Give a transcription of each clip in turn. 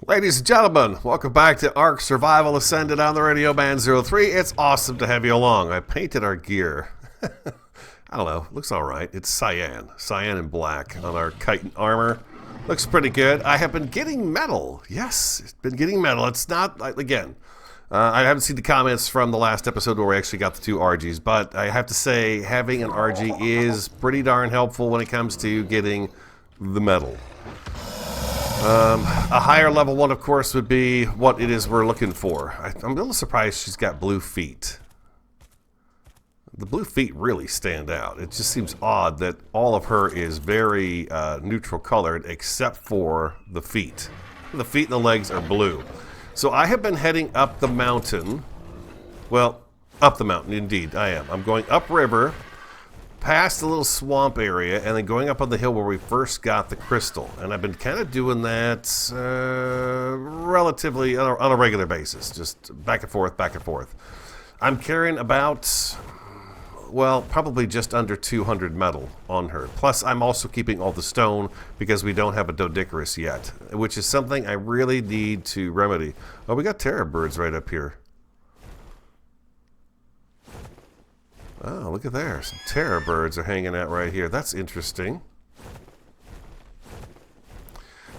Ladies and gentlemen, welcome back to Ark Survival Ascended on the Radio Band 03. It's awesome to have you along. I painted our gear. I don't know, looks alright. It's cyan and black on our chitin armor. Looks pretty good. I have been getting metal. Yes, it's been getting metal. It's not, again, I haven't seen the comments from the last episode where we actually got the two Argies, but I have to say having an Argy is pretty darn helpful when it comes to getting the metal. A higher level one, of course, would be what it is we're looking for. I'm a little surprised she's got blue feet. The blue feet really stand out. It just seems odd that all of her is very neutral colored except for the feet. The feet and the legs are blue. So I have been heading up the mountain. Well, up the mountain, indeed, I am. I'm going upriver, past the little swamp area, and then going up on the hill where we first got the crystal. And I've been kind of doing that relatively on a regular basis, just back and forth, back and forth. I'm carrying about, well, probably just under 200 metal on her. Plus, I'm also keeping all the stone because we don't have a dodic yet, which is something I really need to remedy. Oh, we got terror birds right up here. Oh, look at there. Some terror birds are hanging out right here. That's interesting.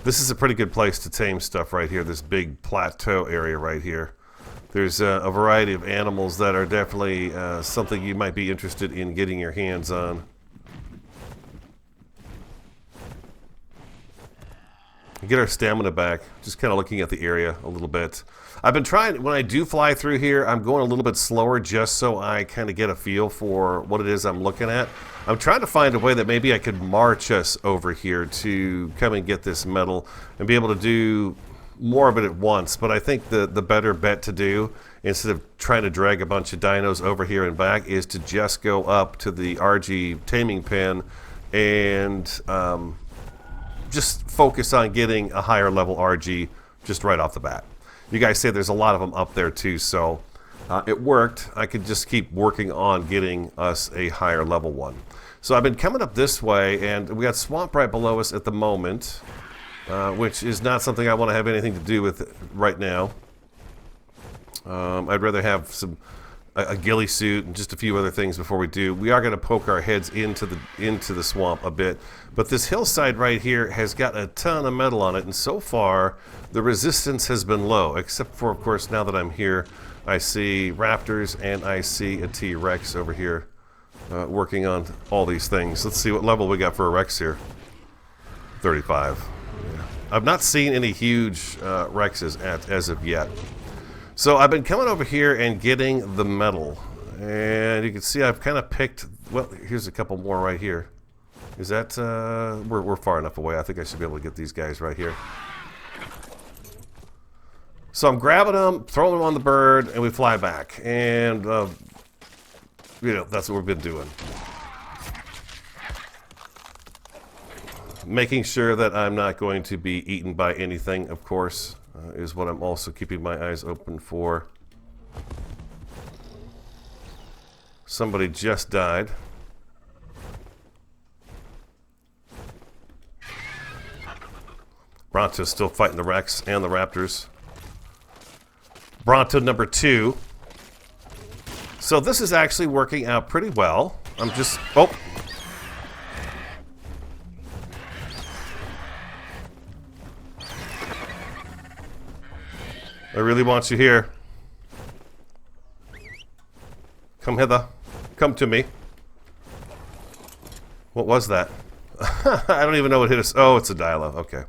This is a pretty good place to tame stuff right here, this big plateau area right here. There's a variety of animals that are definitely something you might be interested in getting your hands on. Get our stamina back, just kind of looking at the area a little bit. I've been trying, when I do fly through here, I'm going a little bit slower just so I kind of get a feel for what it is I'm looking at. I'm trying to find a way that maybe I could march us over here to come and get this metal and be able to do more of it at once. But I think the better bet to do, instead of trying to drag a bunch of dinos over here and back, is to just go up to the RG taming pen and just focus on getting a higher level RG just right off the bat. You guys say there's a lot of them up there too, so it worked. I could just keep working on getting us a higher level one. So I've been coming up this way, and we got swamp right below us at the moment, which is not something I want to have anything to do with right now. I'd rather have a ghillie suit and just a few other things before we do. We are going to poke our heads into the swamp a bit, but this hillside right here has got a ton of metal on it, and so far the resistance has been low, except for, of course, now that I'm here, I see raptors and I see a T-Rex over here working on all these things. Let's see what level we got for a Rex here. 35. Yeah. I've not seen any huge Rexes as of yet. So I've been coming over here and getting the metal, and you can see I've kind of picked, well, here's a couple more right here. Is that, we're far enough away. I think I should be able to get these guys right here. So I'm grabbing them, throwing them on the bird, and we fly back. And, you know, that's what we've been doing. Making sure that I'm not going to be eaten by anything, of course. Is what I'm also keeping my eyes open for. Somebody just died. Bronto's still fighting the Rex and the Raptors. Bronto number 2. So this is actually working out pretty well. I'm just... Oh! I really want you here. Come hither. Come to me. What was that? I don't even know what hit us. Oh, it's a Dilo. Okay.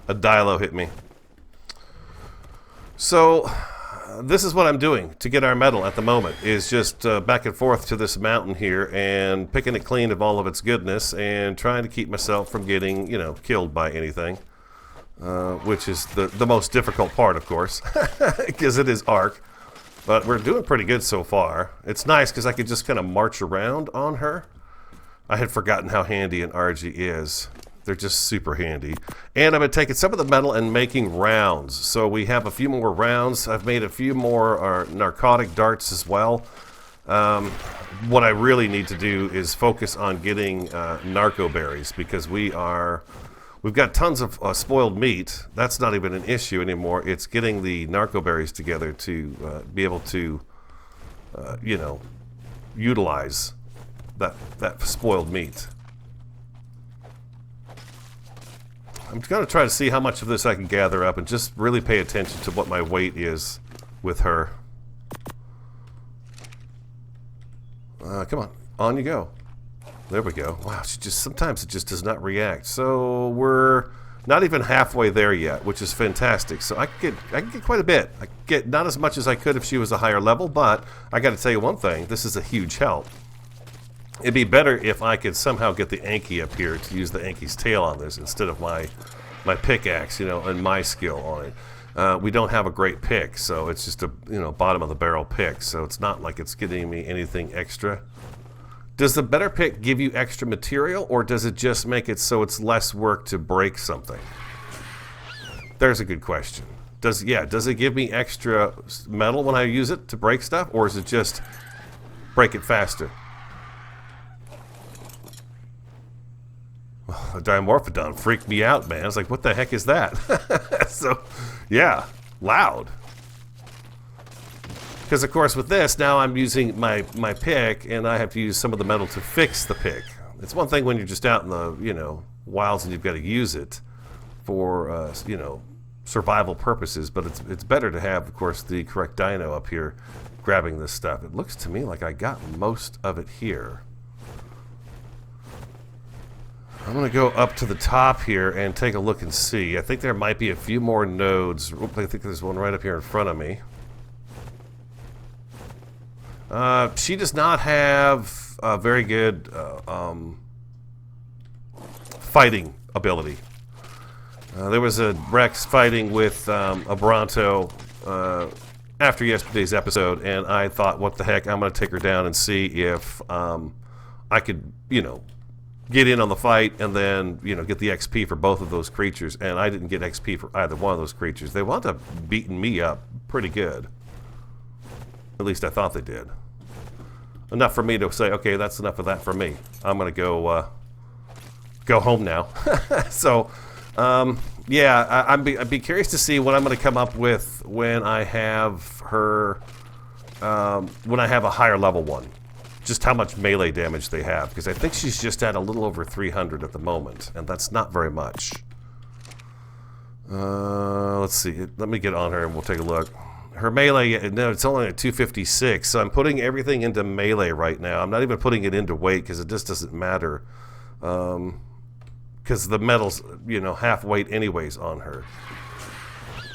A Dilo hit me. So, this is what I'm doing to get our metal at the moment, is just back and forth to this mountain here and picking it clean of all of its goodness and trying to keep myself from getting, you know, killed by anything. Which is the most difficult part, of course, because it is Ark. But we're doing pretty good so far. It's nice because I could just kind of march around on her. I had forgotten how handy an Argy is. They're just super handy. And I've been taking some of the metal and making rounds. So we have a few more rounds. I've made a few more narcotic darts as well. What I really need to do is focus on getting narco berries, because we are We've got tons of spoiled meat. That's not even an issue anymore. It's getting the narco berries together to be able to, you know, utilize that spoiled meat. I'm going to try to see how much of this I can gather up and just really pay attention to what my weight is with her. Come on you go. There we go. Wow, sometimes it just does not react. So we're not even halfway there yet, which is fantastic. So I can get quite a bit. I can get not as much as I could if she was a higher level, but I got to tell you one thing. This is a huge help. It'd be better if I could somehow get the Anki up here to use the Anki's tail on this instead of my pickaxe, you know, and my skill on it. We don't have a great pick, so it's just a, you know, bottom of the barrel pick, so it's not like it's getting me anything extra. Does the better pick give you extra material, or does it just make it so it's less work to break something? There's a good question. Does it give me extra metal when I use it to break stuff, or is it just break it faster? A Dimorphodon freaked me out, man. I was like, what the heck is that? So, yeah, loud. Because, of course, with this, now I'm using my pick, and I have to use some of the metal to fix the pick. It's one thing when you're just out in the, you know, wilds and you've got to use it for, you know, survival purposes, but it's better to have, of course, the correct dino up here grabbing this stuff. It looks to me like I got most of it here. I'm going to go up to the top here and take a look and see. I think there might be a few more nodes. Oop, I think there's one right up here in front of me. She does not have a very good fighting ability. There was a Rex fighting with a Bronto after yesterday's episode, and I thought, what the heck, I'm going to take her down and see if I could, you know, get in on the fight and then, you know, get the XP for both of those creatures. And I didn't get XP for either one of those creatures. They wound up beating me up pretty good. At least I thought they did. Enough for me to say, okay, that's enough of that for me. I'm going to go home now. So, yeah, I'd be curious to see what I'm going to come up with when I have her, when I have a higher level one. Just how much melee damage they have, because I think she's just at a little over 300 at the moment, and that's not very much. Let's see. Let me get on her and we'll take a look. Her melee, no, it's only at 256, so I'm putting everything into melee right now. I'm not even putting it into weight because it just doesn't matter. Because the metal's, you know, half weight anyways on her.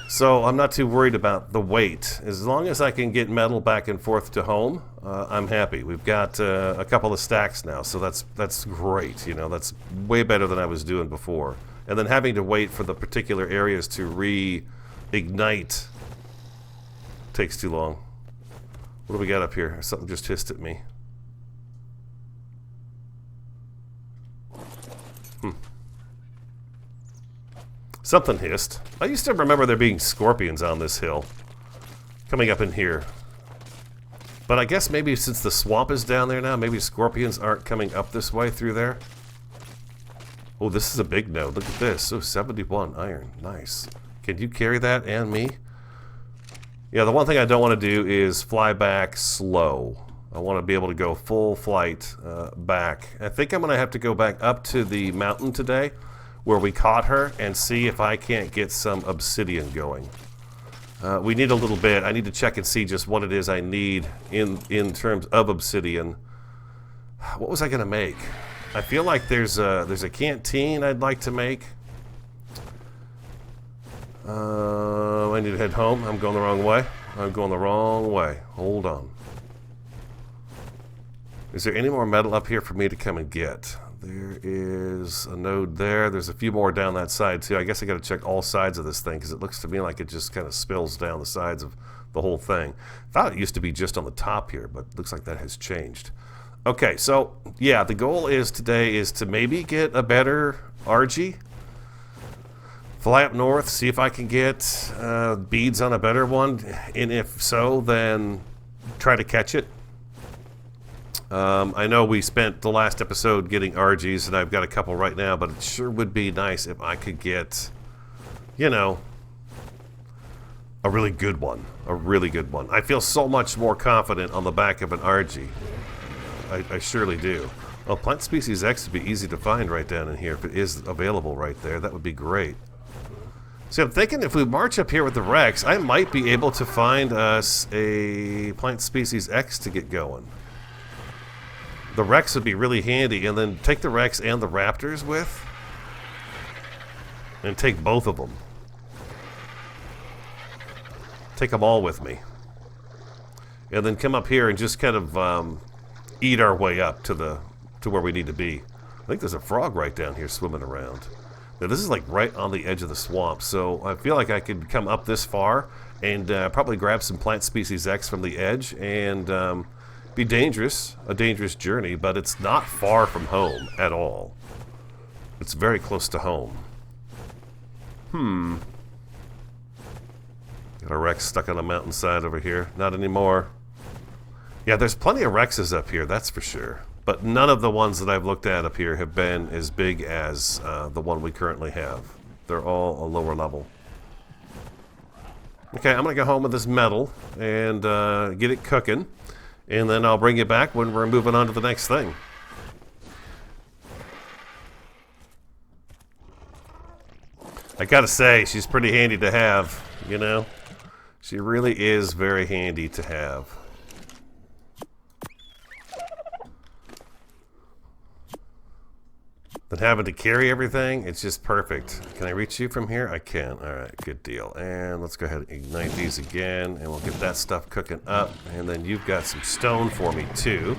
So I'm not too worried about the weight. As long as I can get metal back and forth to home, I'm happy. We've got a couple of stacks now, so that's great. You know, that's way better than I was doing before. And then having to wait for the particular areas to reignite takes too long. What do we got up here? Something just hissed at me. Something hissed. I used to remember there being scorpions on this hill coming up in here. But I guess maybe since the swamp is down there now, maybe scorpions aren't coming up this way through there. Oh, this is a big node. Look at this. Oh, 71 iron. Nice. Can you carry that and me? Yeah, the one thing I don't want to do is fly back slow. I want to be able to go full flight back. I think I'm going to have to go back up to the mountain today where we caught her and see if I can't get some obsidian going. We need a little bit. I need to check and see just what it is I need in terms of obsidian. What was I going to make? I feel like there's a canteen I'd like to make. I need to head home. I'm going the wrong way. I'm going the wrong way. Hold on. Is there any more metal up here for me to come and get? There is a node there. There's a few more down that side too. I guess I got to check all sides of this thing because it looks to me like it just kind of spills down the sides of the whole thing. Thought it used to be just on the top here, but looks like that has changed. Okay, so yeah, the goal is today is to maybe get a better Argy. Fly up north, see if I can get beads on a better one, and if so, then try to catch it. I know we spent the last episode getting Argies, and I've got a couple right now, but it sure would be nice if I could get, you know, a really good one. A really good one. I feel so much more confident on the back of an Argy. I surely do. Well, plant species X would be easy to find right down in here if it is available right there. That would be great. See, I'm thinking if we march up here with the Rex, I might be able to find us a plant species X to get going. The Rex would be really handy, and then take the Rex and the Raptors with, and take both of them. Take them all with me. And then come up here and just kind of eat our way up to where we need to be. I think there's a frog right down here swimming around. Now, this is like right on the edge of the swamp, so I feel like I could come up this far and probably grab some plant species X from the edge and be dangerous, a dangerous journey, but it's not far from home at all. It's very close to home. Got a Rex stuck on a mountainside over here. Not anymore. Yeah, there's plenty of Rexes up here, that's for sure. But none of the ones that I've looked at up here have been as big as the one we currently have. They're all a lower level. Okay, I'm going to go home with this metal and get it cooking. And then I'll bring you back when we're moving on to the next thing. I gotta say, she's pretty handy to have, you know? She really is very handy to have. But having to carry everything, it's just perfect. Can I reach you from here? I can. Alright, good deal. And let's go ahead and ignite these again, and we'll get that stuff cooking up. And then you've got some stone for me, too.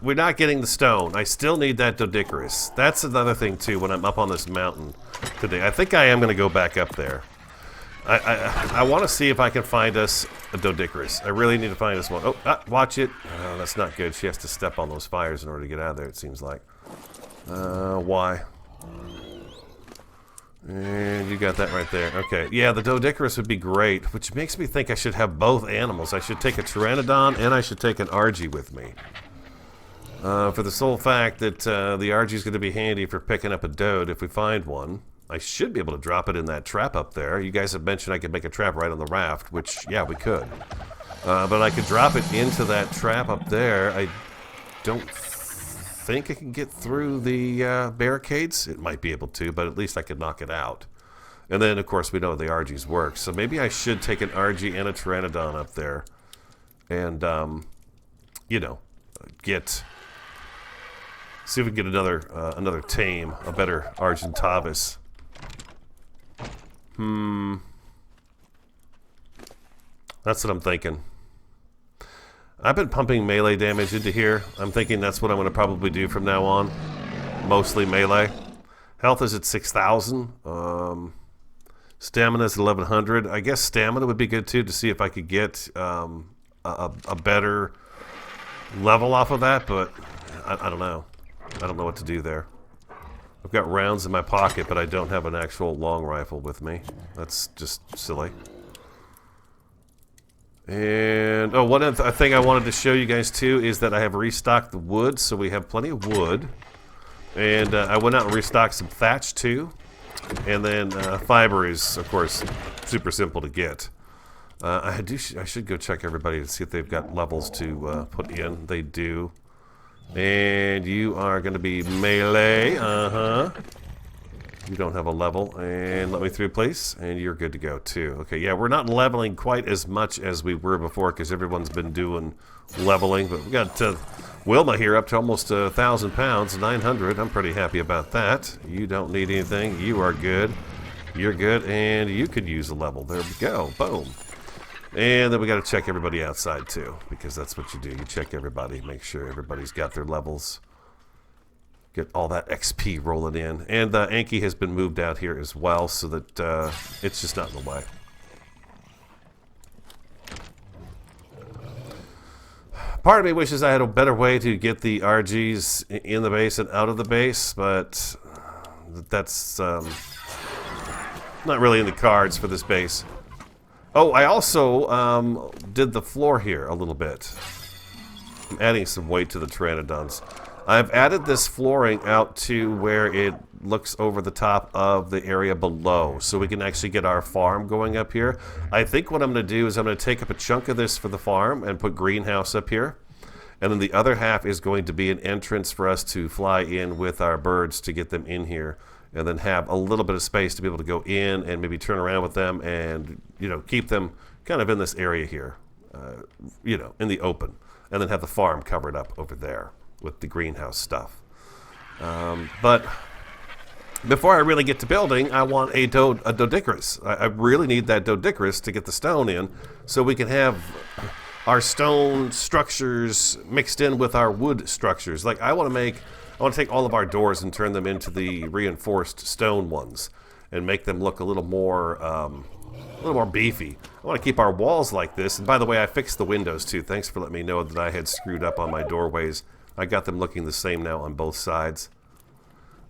We're not getting the stone. I still need that dodicarus. That's another thing, too, when I'm up on this mountain today. I think I am going to go back up there. I want to see if I can find us a dodicarus. I really need to find us one. Oh, watch it. Oh, that's not good. She has to step on those fires in order to get out of there, it seems like. Why? And you got that right there. Okay, yeah, the dodicarus would be great, which makes me think I should have both animals. I should take a pteranodon and I should take an Argy with me. For the sole fact that the Argy is going to be handy for picking up a dode if we find one. I should be able to drop it in that trap up there. You guys have mentioned I could make a trap right on the raft, which, yeah, we could. But I could drop it into that trap up there. I don't think I can get through the barricades. It might be able to, but at least I could knock it out. And then, of course, we know the Argies work. So maybe I should take an Argy and a pteranodon up there. And, you know, see if we can get another tame, a better Argentavis. That's what I'm thinking. I've been pumping melee damage into here. I'm thinking that's what I'm going to probably do from now on. Mostly melee. Health is at 6,000. Stamina is at 1,100. I guess stamina would be good too to see if I could get a better level off of that, but I don't know. I don't know what to do there. I've got rounds in my pocket, but I don't have an actual long rifle with me. That's just silly. And, oh, one other thing I wanted to show you guys, too, is that I have restocked the wood, so we have plenty of wood. And I went out and restocked some thatch, too. And then fiber is, of course, super simple to get. I should go check everybody to see if they've got levels to put in. They do. And you are going to be melee. You don't have a level. And let me through, please. And you're good to go, too. Okay, yeah, we're not leveling quite as much as we were before because everyone's been doing leveling. But we got Wilma here up to almost 1,000 pounds, 900. I'm pretty happy about that. You don't need anything. You are good. You're good. And you could use a level. There we go. Boom. And then we got to check everybody outside, too, because that's what you do. You check everybody, make sure everybody's got their levels. Get all that XP rolling in. And Anki has been moved out here as well, so that it's just not in the way. Part of me wishes I had a better way to get the RGs in the base and out of the base, but that's not really in the cards for this base. Oh, I also did the floor here a little bit. I'm adding some weight to the pteranodons. I've added this flooring out to where it looks over the top of the area below, so we can actually get our farm going up here. I think what I'm going to do is I'm going to take up a chunk of this for the farm and put greenhouse up here. And then the other half is going to be an entrance for us to fly in with our birds to get them in here. And then have a little bit of space to be able to go in and maybe turn around with them and, you know, keep them kind of in this area here, you know, in the open. And then have the farm covered up over there with the greenhouse stuff. But before I really get to building, I want a dodicarus. I really need that dodicarus to get the stone in so we can have our stone structures mixed in with our wood structures. Like I want to take all of our doors and turn them into the reinforced stone ones and make them look a little more beefy. I want to keep our walls like this. And by the way, I fixed the windows too. Thanks for letting me know that I had screwed up on my doorways. I got them looking the same now on both sides.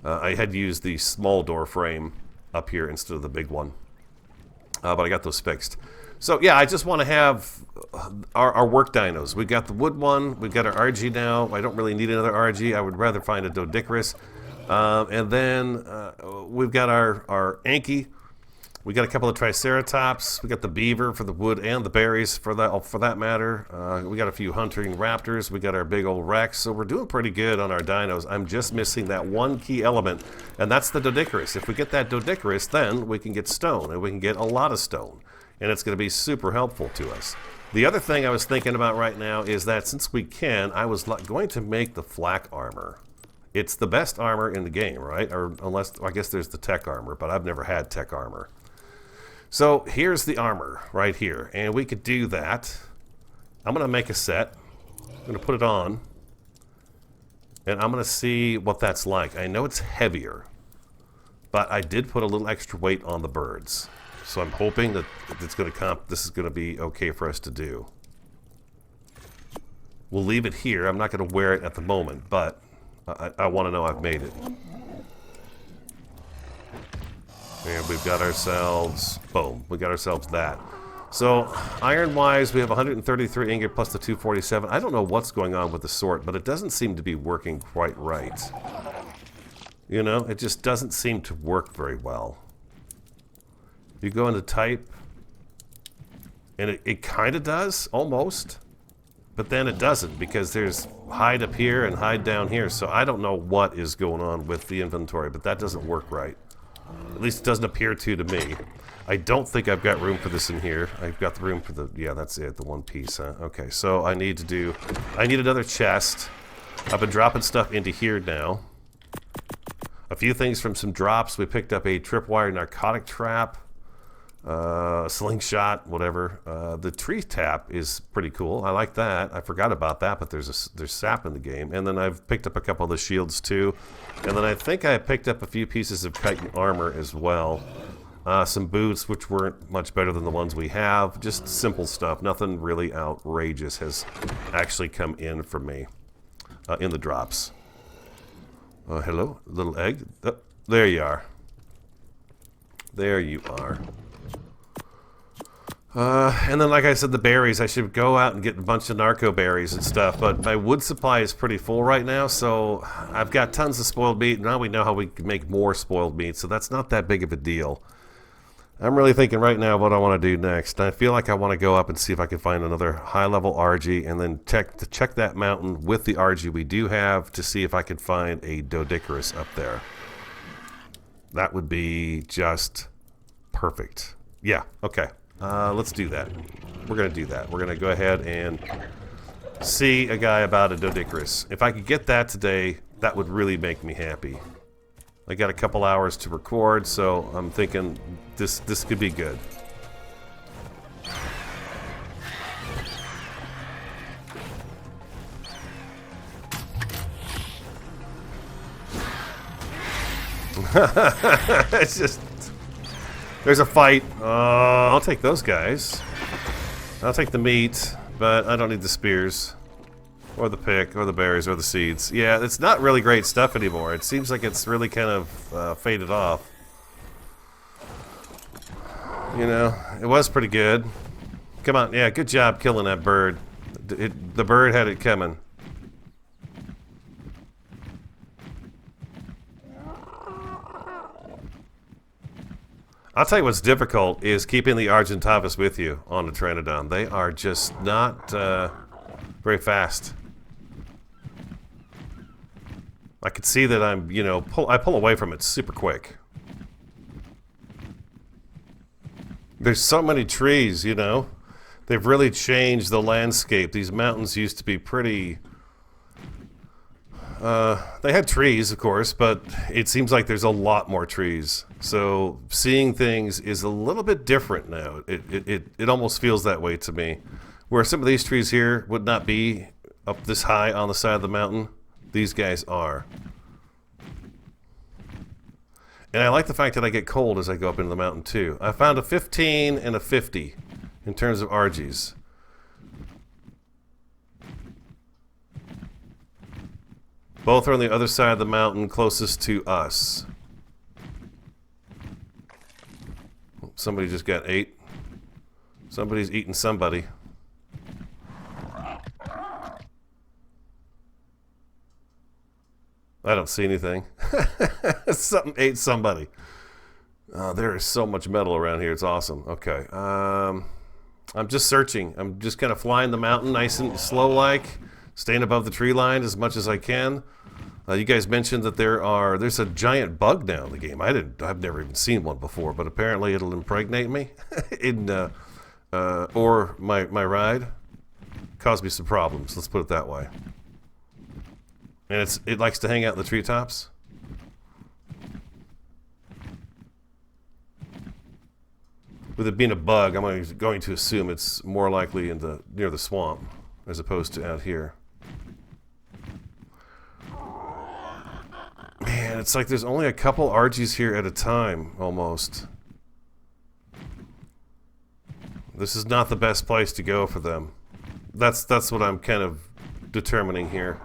I had used the small door frame up here instead of the big one. But I got those fixed. So yeah, I just want to have our work dinos. We got the wood one. We've got our Argy now. I don't really need another Argy. I would rather find a dodicarus. And then we've got our Anki. We got a couple of triceratops. We got the beaver for the wood and the berries for that matter. We got a few hunting raptors. We got our big old Rex. So we're doing pretty good on our dinos. I'm just missing that one key element, and that's the dodicarus. If we get that dodicarus, then we can get stone, and we can get a lot of stone, and it's going to be super helpful to us. The other thing I was thinking about right now is that since we can, I was going to make the flak armor. It's the best armor in the game, right? Or unless, I guess there's the tech armor, but I've never had tech armor. So here's the armor right here, and we could do that. I'm going to make a set. I'm going to put it on, and I'm going to see what that's like. I know it's heavier, but I did put a little extra weight on the birds. So I'm hoping that this is going to be okay for us to do. We'll leave it here. I'm not going to wear it at the moment, but I want to know I've made it. And we've got ourselves, boom, we got ourselves that. So, iron-wise, we have 133 ingot plus the 247. I don't know what's going on with the sort, but it doesn't seem to be working quite right. You know, it just doesn't seem to work very well. You go into type, and it kind of does, almost. But then it doesn't, because there's hide up here and hide down here. So I don't know what is going on with the inventory, but that doesn't work right. At least it doesn't appear to me. I don't think I've got room for this in here. I've got the room for the, yeah, that's it, the one piece, huh? Okay, so I need another chest. I've been dropping stuff into here now. A few things from some drops. We picked up a tripwire narcotic trap, slingshot, whatever. The tree tap is pretty cool. I like that. I forgot about that, but there's sap in the game. And then I've picked up a couple of the shields too. And then I think I picked up a few pieces of chitin armor as well. Some boots, which weren't much better than the ones we have. Just simple stuff. Nothing really outrageous has actually come in for me in the drops. Hello, little egg. There you are. There you are. And then, like I said, the berries. I should go out and get a bunch of narco berries and stuff, but my wood supply is pretty full right now, so I've got tons of spoiled meat. Now we know how we can make more spoiled meat, so that's not that big of a deal. I'm really thinking right now what I want to do next. I feel like I want to go up and see if I can find another high-level Argy, and then check that mountain with the Argy we do have to see if I can find a dodicarus up there. That would be just perfect. Yeah, okay. Let's do that. We're going to do that. We're going to go ahead and see a guy about a dodicarus. If I could get that today, that would really make me happy. I got a couple hours to record, so I'm thinking this could be good. It's just... There's a fight. I'll take those guys. I'll take the meat, but I don't need the spears. Or the pick, or the berries, or the seeds. Yeah, it's not really great stuff anymore. It seems like it's really kind of faded off. You know, it was pretty good. Come on, yeah, good job killing that bird. The bird had it coming. I'll tell you what's difficult is keeping the Argentavis with you on the Pteranodon. They are just not very fast. I can see that I'm, you know, I pull away from it super quick. There's so many trees, you know. They've really changed the landscape. These mountains used to be pretty... they had trees, of course, but it seems like there's a lot more trees. So seeing things is a little bit different now. It almost feels that way to me. Where some of these trees here would not be up this high on the side of the mountain, these guys are. And I like the fact that I get cold as I go up into the mountain too. I found a 15 and a 50 in terms of Argies. Both are on the other side of the mountain closest to us. Somebody just got ate. Somebody's eating somebody. I don't see anything. Something ate somebody. There is so much metal around here. It's awesome. Okay. I'm just searching. I'm just kind of flying the mountain nice and slow-like. Staying above the tree line as much as I can. You guys mentioned that there's a giant bug now in the game. I've never even seen one before, but apparently it'll impregnate me or my ride. Cause me some problems. Let's put it that way. And it likes to hang out in the treetops. With it being a bug, I'm going to assume it's more likely near the swamp as opposed to out here. Man, it's like there's only a couple Argies here at a time, almost. This is not the best place to go for them. That's what I'm kind of determining here.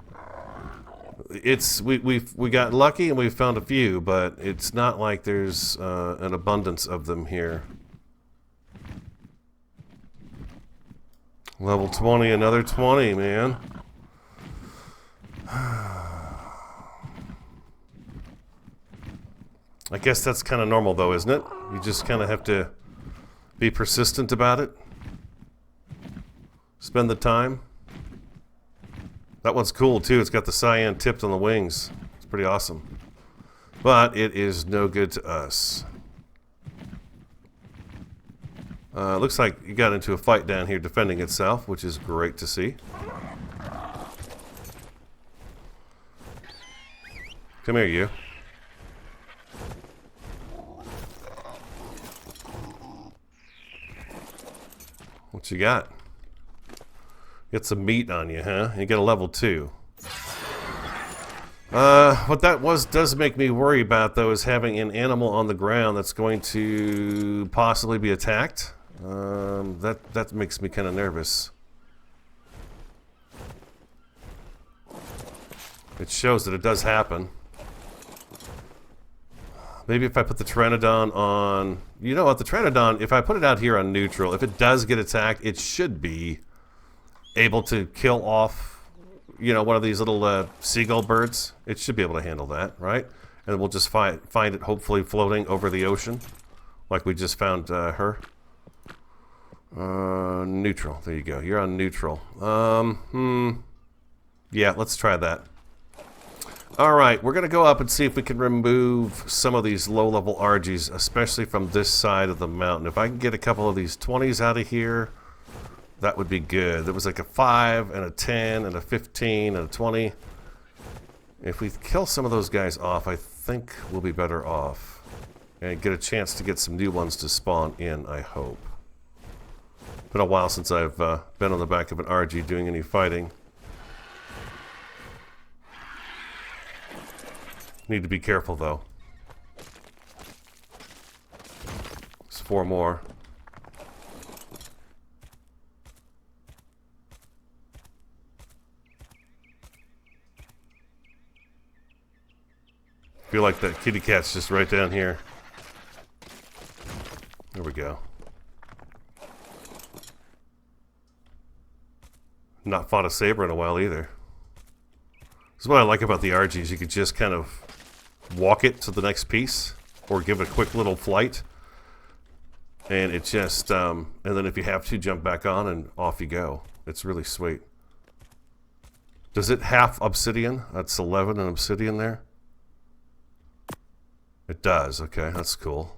We got lucky and we found a few, but it's not like there's an abundance of them here. Level 20, another 20, man. I guess that's kind of normal, though, isn't it? You just kind of have to be persistent about it. Spend the time. That one's cool, too. It's got the cyan tipped on the wings. It's pretty awesome. But it is no good to us. Looks like it got into a fight down here defending itself, which is great to see. Come here, you. What you got? Get some meat on you, huh? You get a level 2. What that does make me worry about, though, is having an animal on the ground that's going to possibly be attacked. That makes me kind of nervous. It shows that it does happen. Maybe if I put the Pteranodon on... You know what, the Pteranodon, if I put it out here on neutral, if it does get attacked, it should be able to kill off, you know, one of these little seagull birds. It should be able to handle that, right? And we'll just find it hopefully floating over the ocean, like we just found her. Neutral. There you go. You're on neutral. Yeah, let's try that. Alright, we're going to go up and see if we can remove some of these low-level Argies, especially from this side of the mountain. If I can get a couple of these 20s out of here, that would be good. There was like a 5 and a 10 and a 15 and a 20. If we kill some of those guys off, I think we'll be better off. And get a chance to get some new ones to spawn in, I hope. Been a while since I've been on the back of an Argy doing any fighting. Need to be careful, though. There's 4 more. Feel like that kitty cat's just right down here. There we go. Not fought a saber in a while either. This is what I like about the Argies. You could just kind of walk it to the next piece or give it a quick little flight. And it just, and then if you have to, jump back on and off you go. It's really sweet. Does it half obsidian? That's 11 and obsidian there. It does. Okay, that's cool.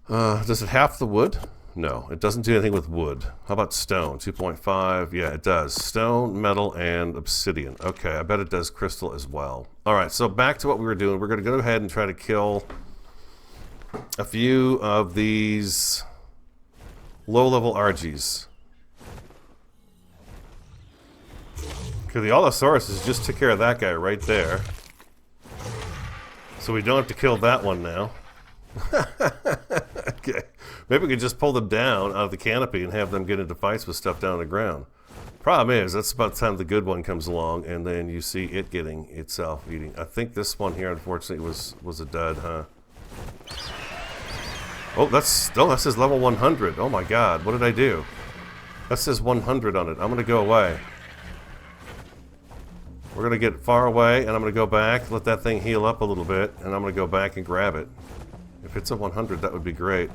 Does it half the wood? No, it doesn't do anything with wood. How about stone? 2.5. Yeah, it does. Stone, metal, and obsidian. Okay, I bet it does crystal as well. All right, so back to what we were doing. We're going to go ahead and try to kill a few of these low-level Argies. Okay, the Allosaurus just took care of that guy right there. So we don't have to kill that one now. Okay. Maybe we could just pull them down out of the canopy and have them get into fights with stuff down on the ground. Problem is, that's about the time the good one comes along, and then you see it getting itself eating. I think this one here, unfortunately, was a dud, huh? Oh, that says level 100. Oh my god, what did I do? That says 100 on it. I'm going to go away. We're going to get far away, and I'm going to go back, let that thing heal up a little bit, and I'm going to go back and grab it. If it's a 100, that would be great.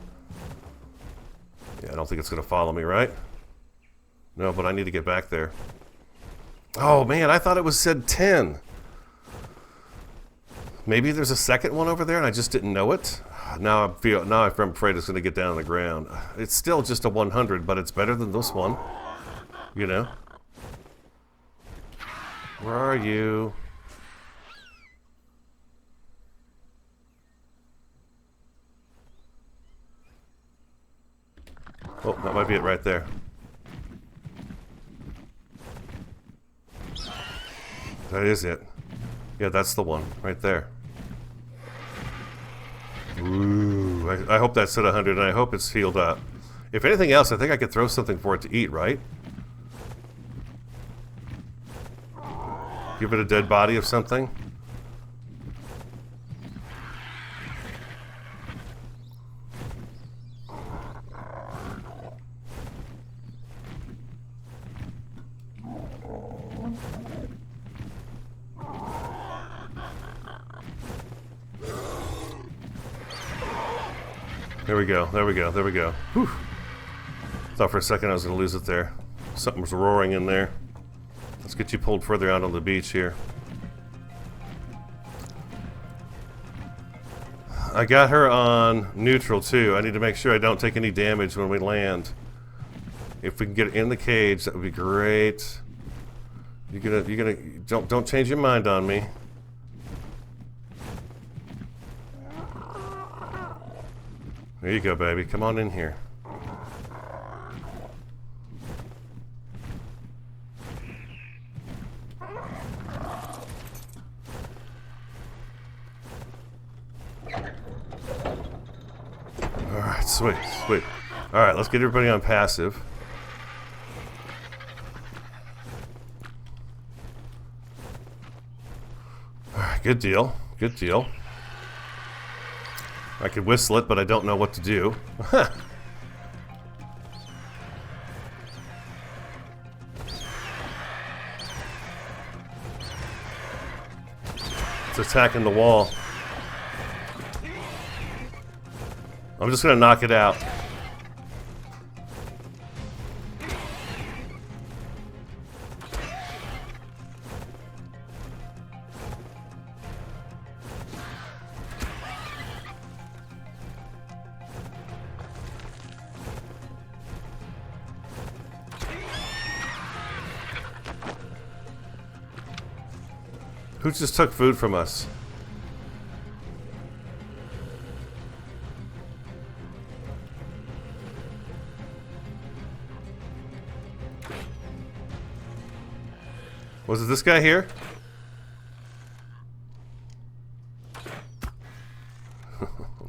Yeah, I don't think it's going to follow me, right? No, but I need to get back there. Oh, man, I thought it said 10. Maybe there's a second one over there, and I just didn't know it. Now I'm afraid it's going to get down on the ground. It's still just a 100, but it's better than this one. You know? Where are you? Oh, that might be it right there. That is it. Yeah, that's the one right there. Ooh, I hope that's at 100, and I hope it's healed up. If anything else, I think I could throw something for it to eat, right? Give it a dead body of something. There we go, there we go, there we go. Whew. Thought for a second I was going to lose it there. Something was roaring in there. Let's get you pulled further out on the beach here. I got her on neutral too. I need to make sure I don't take any damage when we land. If we can get in the cage, that would be great. Don't change your mind on me. There you go, baby. Come on in here. Alright, sweet, sweet. Alright, let's get everybody on passive. Alright, good deal. Good deal. I could whistle it, but I don't know what to do. It's attacking the wall. I'm just gonna knock it out. Who just took food from us? Was it this guy here?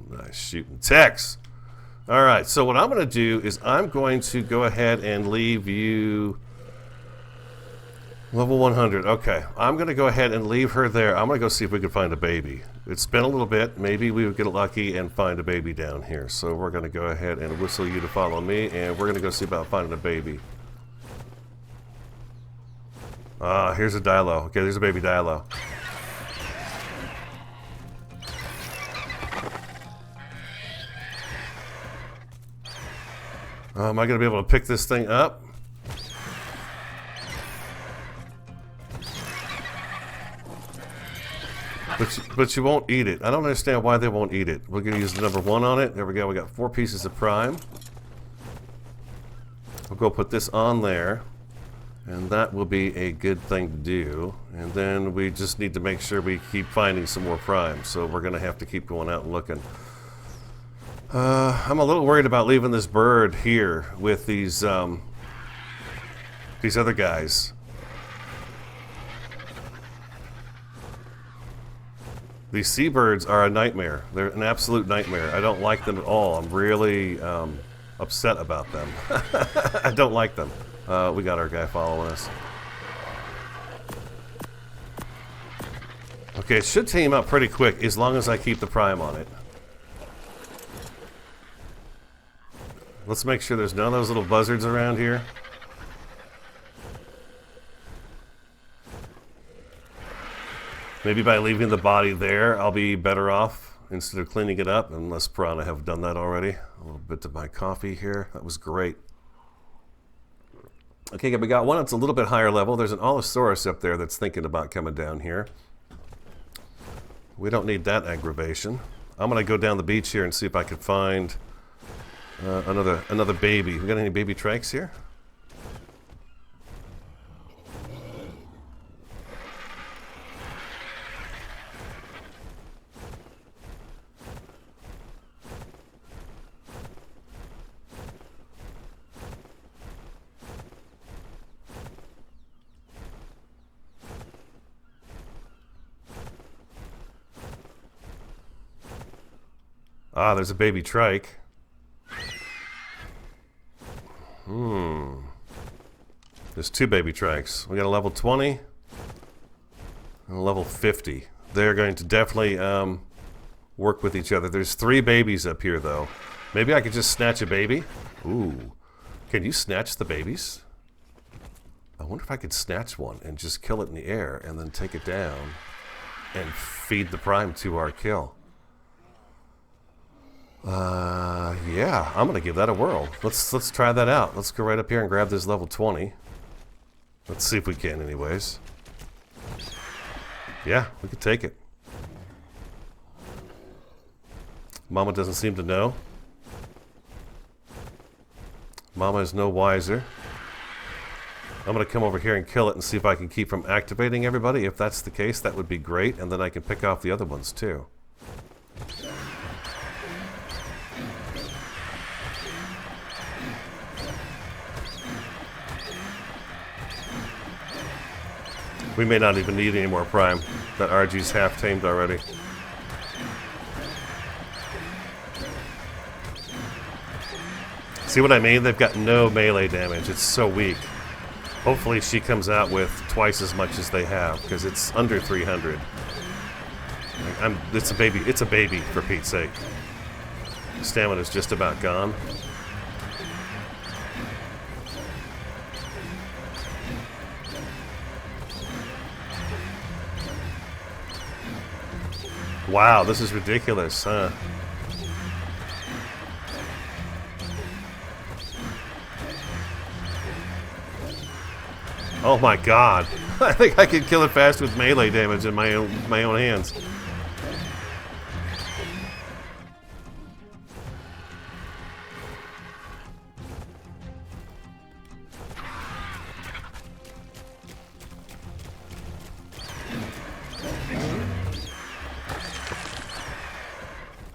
Nice shooting Tex. Alright, so what I'm going to do is I'm going to go ahead and leave you... Level 100. Okay, I'm going to go ahead and leave her there. I'm going to go see if we can find a baby. It's been a little bit. Maybe we would get lucky and find a baby down here. So we're going to go ahead and whistle you to follow me, and we're going to go see about finding a baby. Here's a Dilo. Okay, there's a baby Dilo. Am I going to be able to pick this thing up? But you won't eat it. I don't understand why they won't eat it. We're going to use the number 1 on it. There we go. We got 4 pieces of prime. We'll go put this on there. And that will be a good thing to do. And then we just need to make sure we keep finding some more prime. So we're going to have to keep going out and looking. I'm a little worried about leaving this bird here with these other guys. These seabirds are a nightmare. They're an absolute nightmare. I don't like them at all. I'm really upset about them. I don't like them. We got our guy following us. Okay, it should team up pretty quick as long as I keep the prime on it. Let's make sure there's none of those little buzzards around here. Maybe by leaving the body there, I'll be better off instead of cleaning it up, unless piranha have done that already. A little bit of my coffee here. That was great. Okay, we got one that's a little bit higher level. There's an Allosaurus up there that's thinking about coming down here. We don't need that aggravation. I'm going to go down the beach here and see if I can find another baby. We got any baby trikes here? Ah, there's a baby trike. There's 2 baby trikes. We got a level 20 and a level 50. They're going to definitely work with each other. There's 3 babies up here, though. Maybe I could just snatch a baby? Ooh. Can you snatch the babies? I wonder if I could snatch one and just kill it in the air and then take it down and feed the prime to our kill. Yeah, I'm gonna give that a whirl. Let's try that out. Let's go right up here and grab this level 20. Let's see if we can, anyways. Yeah, we could take it. Mama doesn't seem to know. Mama is no wiser. I'm gonna come over here and kill it and see if I can keep from activating everybody. If that's the case, that would be great, and then I can pick off the other ones too. We may not even need any more prime. That Argy's half tamed already. See what I mean? They've got no melee damage. It's so weak. Hopefully she comes out with twice as much as they have, because it's under 300. It's a baby. It's a baby, for Pete's sake. Stamina's just about gone. Wow, this is ridiculous, huh? Oh my god. I think I could kill it fast with melee damage in my own hands.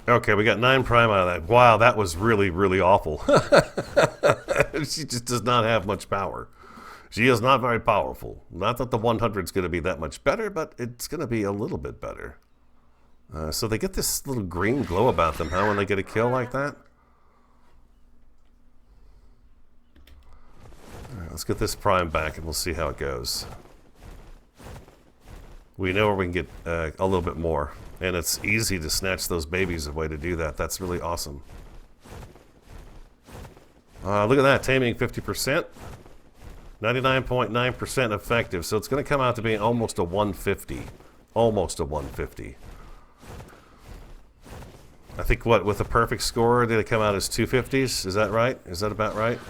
Okay, we got 9 prime out of that. Wow, that was really, really awful. She just does not have much power. She is not very powerful. Not that the 100 is going to be that much better, but it's going to be a little bit better. So they get this little green glow about them, huh, when they get a kill like that? All right, let's get this prime back and we'll see how it goes. We know where we can get a little bit more. And it's easy to snatch those babies away to do that. That's really awesome. Look at that, taming 50%. 99.9% effective. So it's going to come out to be almost a 150. Almost a 150. I think what, with a perfect score, did it come out as 250s? Is that right? Is that about right?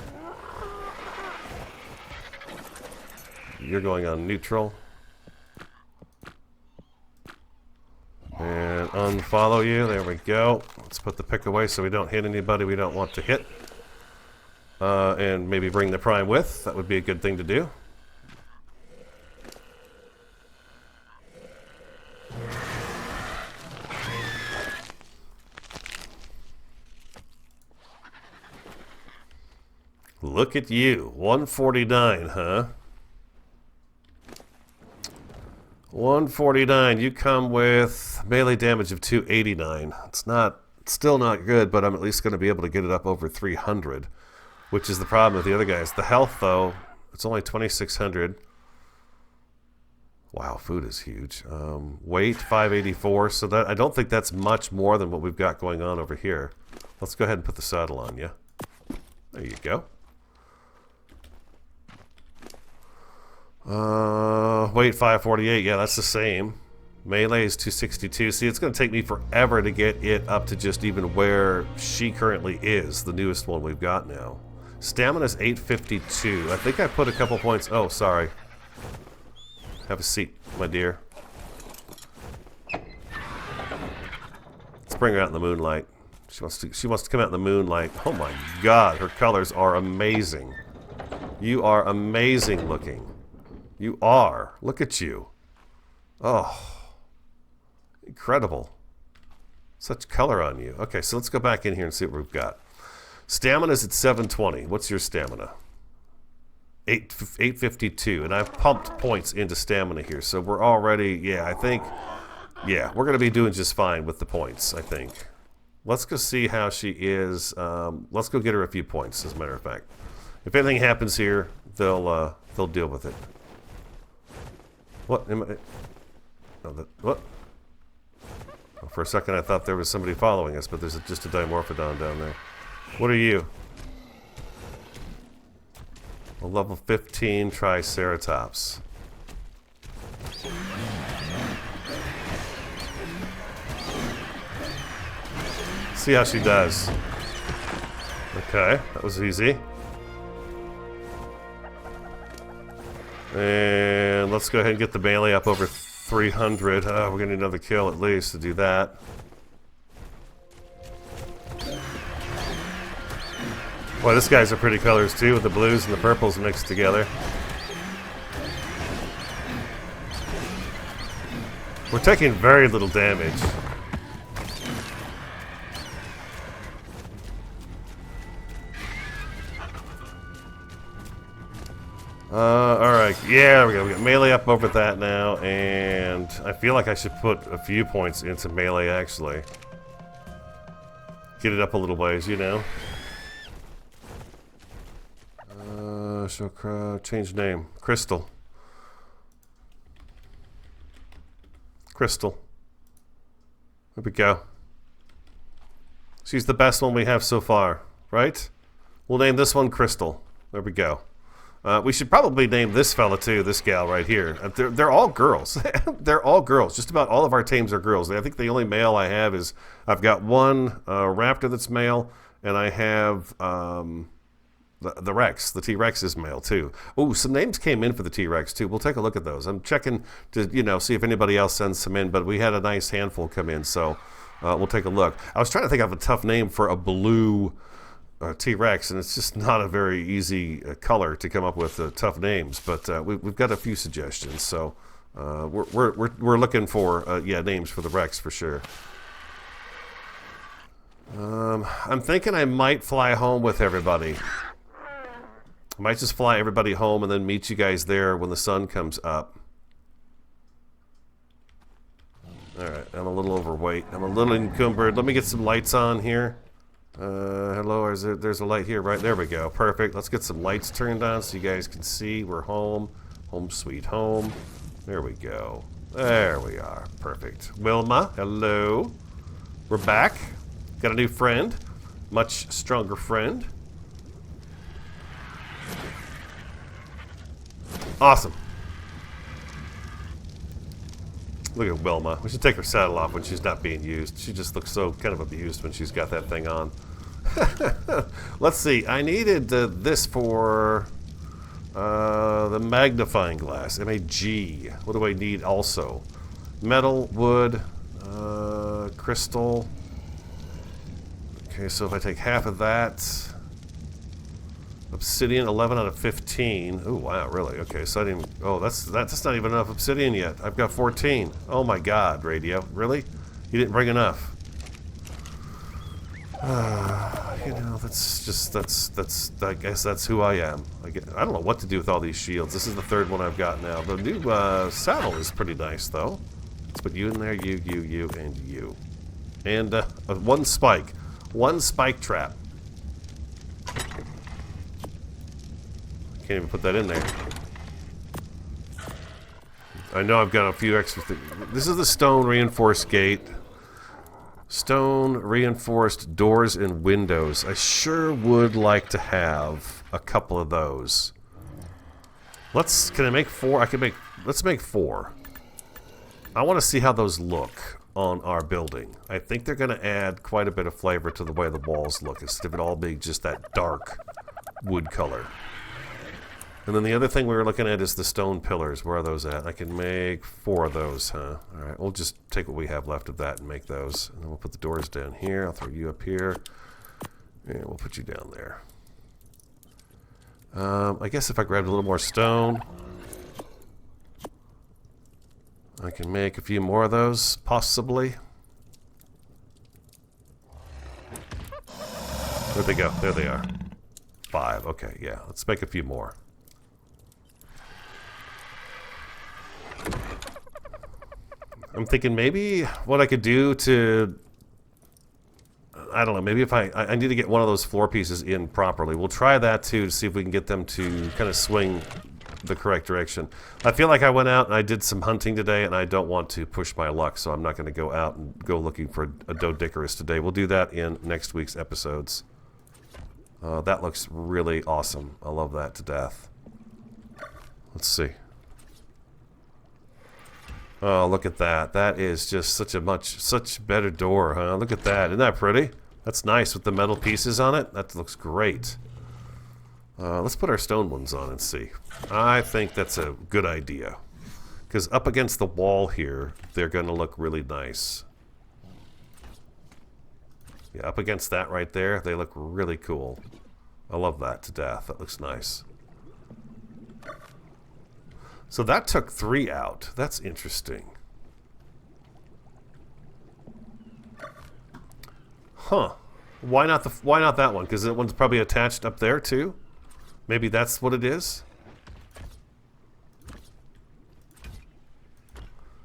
You're going on neutral. And unfollow you. There we go. Let's put the pick away so we don't hit anybody we don't want to hit. And maybe bring the prime with. That would be a good thing to do. Look at you. 149, huh? 149. You come with melee damage of 289. It's still not good, but I'm at least going to be able to get it up over 300, which is the problem with the other guys. The health, though, it's only 2,600. Wow, food is huge. Weight, 584. So that I don't think that's much more than what we've got going on over here. Let's go ahead and put the saddle on you. There you go. Weight 548, yeah, that's the same. Melee is 262. See, it's going to take me forever to get it up to just even where she currently is, the newest one we've got now. Stamina is 852. I think I put a couple points. Oh, sorry. Have a seat, my dear. Let's bring her out in the moonlight. She wants to come out in the moonlight. Oh my God, her colors are amazing. You are amazing looking. You are. Look at you. Oh. Incredible. Such color on you. Okay, so let's go back in here and see what we've got. Stamina's at 720. What's your stamina? 852. And I've pumped points into stamina here. So we're already, yeah, I think, yeah, we're going to be doing just fine with the points, I think. Let's go see how she is. Let's go get her a few points, as a matter of fact. If anything happens here, they'll deal with it. What? What? Oh, for a second I thought there was somebody following us, but there's just a Dimorphodon down there. What are you? A level 15 Triceratops. See how she does. Okay, that was easy. And let's go ahead and get the melee up over 300. We're going to need another kill at least to do that. Boy, this guy's are pretty colors too, with the blues and the purples mixed together. We're taking very little damage. Alright, yeah, we got melee up over that now, and I feel like I should put a few points into melee, actually. Get it up a little ways, you know. Show crowd, change name. Crystal. Crystal. There we go. She's the best one we have so far, right? We'll name this one Crystal. There we go. We should probably name this fella too, this gal right here. They're all girls. They're all girls. Just about all of our tames are girls. I think the only male I have is, I've got one raptor that's male, and I have the Rex. The T-Rex is male too. Oh, some names came in for the T-Rex too. We'll take a look at those. I'm checking to, you know, see if anybody else sends some in, but we had a nice handful come in, so we'll take a look. I was trying to think of a tough name for a blue T-Rex, and it's just not a very easy color to come up with tough names, but we've got a few suggestions, so we're looking for yeah, names for the Rex for sure. I'm thinking I might fly home with everybody. I might just fly everybody home and then meet you guys there when the sun comes up. Alright, I'm a little overweight. I'm a little encumbered. Let me get some lights on here. Hello, there's a light here, right? There we go. Perfect. Let's get some lights turned on so you guys can see we're home. Home sweet home. There we go. There we are. Perfect. Wilma, hello. We're back. Got a new friend. Much stronger friend. Awesome. Look at Wilma. We should take her saddle off when she's not being used. She just looks so kind of abused when she's got that thing on. Let's see. I needed this for the magnifying glass. MAG. What do I need also? Metal, wood, crystal. Okay, so if I take half of that. Obsidian, 11 out of 15. Oh, wow, really? Okay, so I didn't... Oh, that's not even enough obsidian yet. I've got 14. Oh, my God, Radio. Really? You didn't bring enough. You know, I guess that's who I am. I don't know what to do with all these shields. This is the third one I've got now. The new saddle is pretty nice, though. Let's put you in there, you, and you. And one spike. One spike trap. Can't even put that in there. I know I've got a few extra things. This is the stone reinforced gate. Stone reinforced doors and windows. I sure would like to have a couple of those. Can I make 4? Let's make 4. I want to see how those look on our building. I think they're going to add quite a bit of flavor to the way the walls look, instead of it all being just that dark wood color. And then the other thing we were looking at is the stone pillars. Where are those at? I can make 4 of those, huh? Alright, we'll just take what we have left of that and make those. And then we'll put the doors down here. I'll throw you up here. And we'll put you down there. I guess if I grabbed a little more stone, I can make a few more of those, possibly. Where'd they go? There they are. 5. Okay, yeah. Let's make a few more. I'm thinking maybe what I could do to... I don't know, maybe if I need to get one of those floor pieces in properly. We'll try that too to see if we can get them to kind of swing the correct direction. I feel like I went out and I did some hunting today, and I don't want to push my luck, so I'm not going to go out and go looking for a dodicarus today. We'll do that in next week's episodes. That looks really awesome. I love that to death. Let's see. Oh, look at that. That is just such better door, huh? Look at that. Isn't that pretty? That's nice with the metal pieces on it. That looks great. Let's put our stone ones on and see. I think that's a good idea. Because up against the wall here, they're going to look really nice. Yeah, up against that right there, they look really cool. I love that to death. That looks nice. So that took 3 out. That's interesting. Huh. Why not that one? Because that one's probably attached up there too? Maybe that's what it is?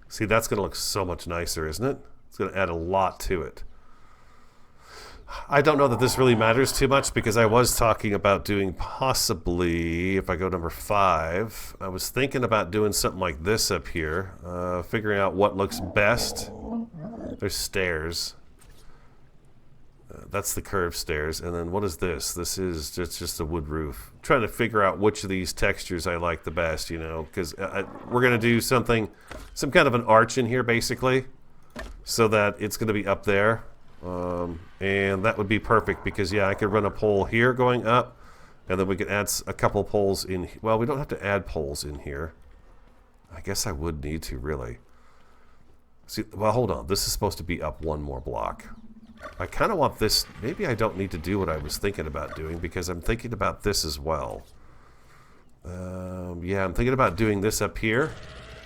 See, that's going to look so much nicer, isn't it? It's going to add a lot to it. I don't know that this really matters too much, because I was talking about doing possibly, if I go number 5, I was thinking about doing something like this up here, figuring out what looks best. There's stairs. That's the curved stairs. And then what is this? This is just a wood roof. I'm trying to figure out which of these textures I like the best, you know, because we're going to do some kind of an arch in here, basically, so that it's going to be up there. And that would be perfect, because yeah, I could run a pole here going up, and then we could add a couple poles in. Well, we don't have to add poles in here. I guess I would need to, really. See, well, hold on. This is supposed to be up one more block. I kind of want this. Maybe I don't need to do what I was thinking about doing, because I'm thinking about this as well. Yeah, I'm thinking about doing this up here,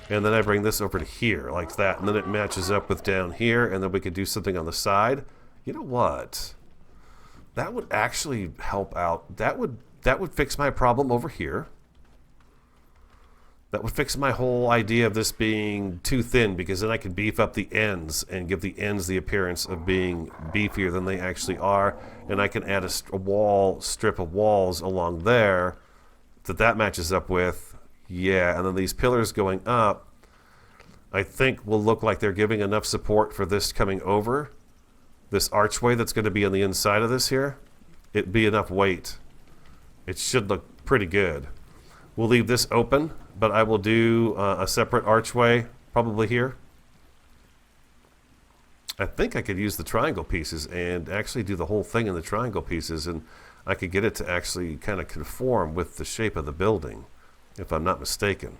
and then I bring this over to here, like that, and then it matches up with down here, and then we could do something on the side. You know what? That would actually help out. That would fix my problem over here. That would fix my whole idea of this being too thin, because then I could beef up the ends and give the ends the appearance of being beefier than they actually are, and I can add a strip of walls along there that matches up with. Yeah, and then these pillars going up, I think will look like they're giving enough support for this coming over. This archway that's going to be on the inside of this here, it'd be enough weight. It should look pretty good. We'll leave this open, but I will do a separate archway probably here. I think I could use the triangle pieces and actually do the whole thing in the triangle pieces, and I could get it to actually kind of conform with the shape of the building, if I'm not mistaken.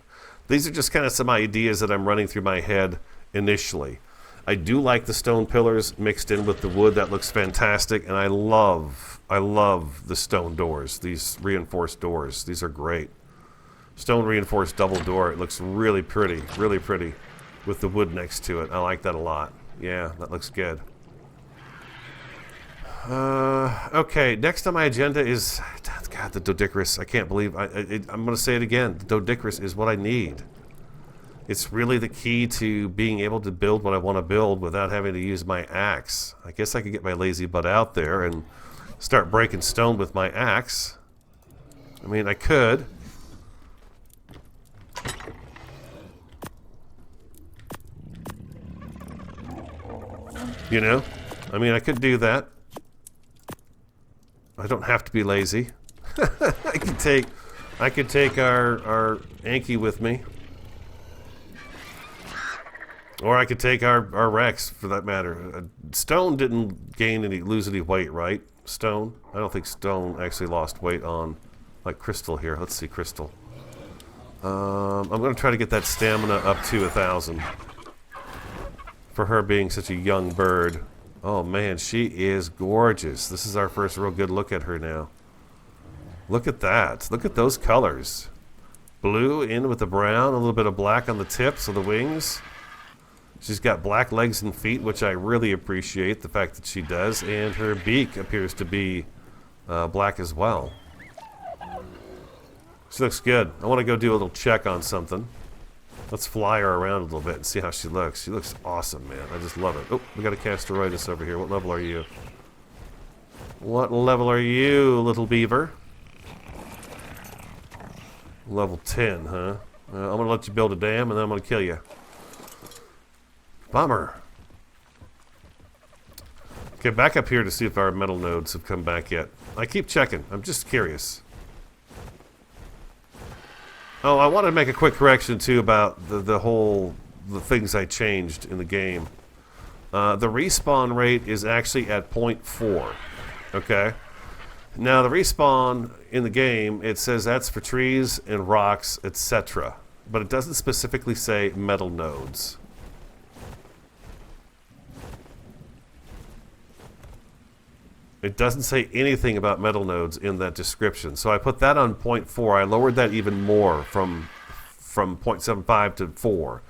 These are just kind of some ideas that I'm running through my head initially. I do like the stone pillars mixed in with the wood. That looks fantastic, and I love the stone doors, these reinforced doors. These are great. Stone reinforced double door. It looks really pretty with the wood next to it. I like that a lot. Yeah, that looks good. Okay, next on my agenda is, God, the dodicarus. I can't believe, I'm going to say it again. The dodicarus is what I need. It's really the key to being able to build what I want to build without having to use my axe. I guess I could get my lazy butt out there and start breaking stone with my axe. I mean, I could. You know? I mean, I could do that. I don't have to be lazy. I could take our Anki with me. Or I could take our Rex, for that matter. Stone didn't lose any weight, right? Stone? I don't think Stone actually lost weight on, like, Crystal here. Let's see, Crystal. I'm going to try to get that stamina up to 1,000. For her being such a young bird. Oh man, she is gorgeous. This is our first real good look at her now. Look at that. Look at those colors. Blue in with the brown, a little bit of black on the tips of the wings. She's got black legs and feet, which I really appreciate the fact that she does. And her beak appears to be black as well. She looks good. I want to go do a little check on something. Let's fly her around a little bit and see how she looks. She looks awesome, man. I just love it. Oh, we got a Castoritis over here. What level are you? What level are you, little beaver? Level 10, huh? I'm going to let you build a dam, and then I'm going to kill you. Bummer. Okay, back up here to see if our metal nodes have come back yet. I keep checking. I'm just curious. Oh, I want to make a quick correction, too, about the things I changed in the game. The respawn rate is actually at 0.4. Okay? Now, the respawn in the game, it says that's for trees and rocks, etc. But it doesn't specifically say metal nodes. It doesn't say anything about metal nodes in that description. So I put that on 0.4. I lowered that even more from 0.75 to 4.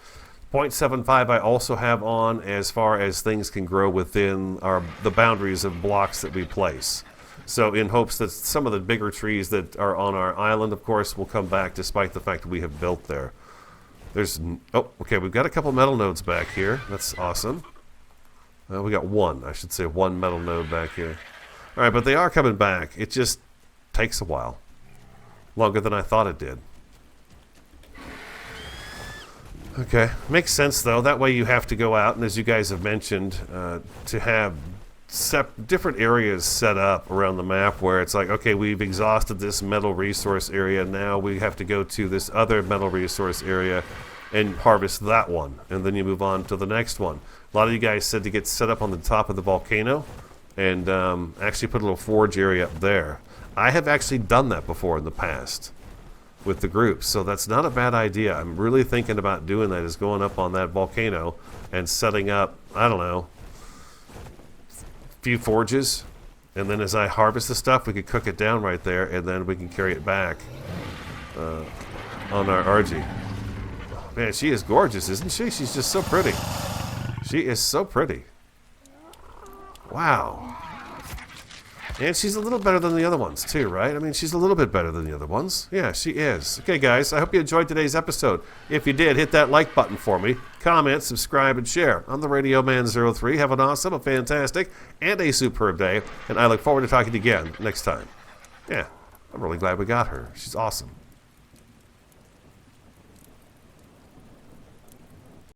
0.75 I also have on as far as things can grow within the boundaries of blocks that we place. So in hopes that some of the bigger trees that are on our island, of course, will come back despite the fact that we have built there. Oh, okay, we've got a couple metal nodes back here. That's awesome. We got one, I should say, one metal node back here. All right, but they are coming back. It just takes a while. Longer than I thought it did. Okay, makes sense, though. That way you have to go out, and as you guys have mentioned, to have different areas set up around the map where it's like, okay, we've exhausted this metal resource area. Now we have to go to this other metal resource area and harvest that one. And then you move on to the next one. A lot of you guys said to get set up on the top of the volcano and actually put a little forge area up there. I have actually done that before in the past with the groups, so that's not a bad idea. I'm really thinking about doing that, is going up on that volcano and setting up, I don't know, a few forges, and then as I harvest the stuff, we could cook it down right there, and then we can carry it back on our Argy. Oh, man, she is gorgeous, isn't she? She's just so pretty. She is so pretty. Wow. And she's a little better than the other ones, too, right? I mean, she's a little bit better than the other ones. Yeah, she is. Okay, guys, I hope you enjoyed today's episode. If you did, hit that like button for me. Comment, subscribe, and share. I'm the Radio Man 03. Have an awesome, a fantastic, and a superb day. And I look forward to talking to you again next time. Yeah, I'm really glad we got her. She's awesome.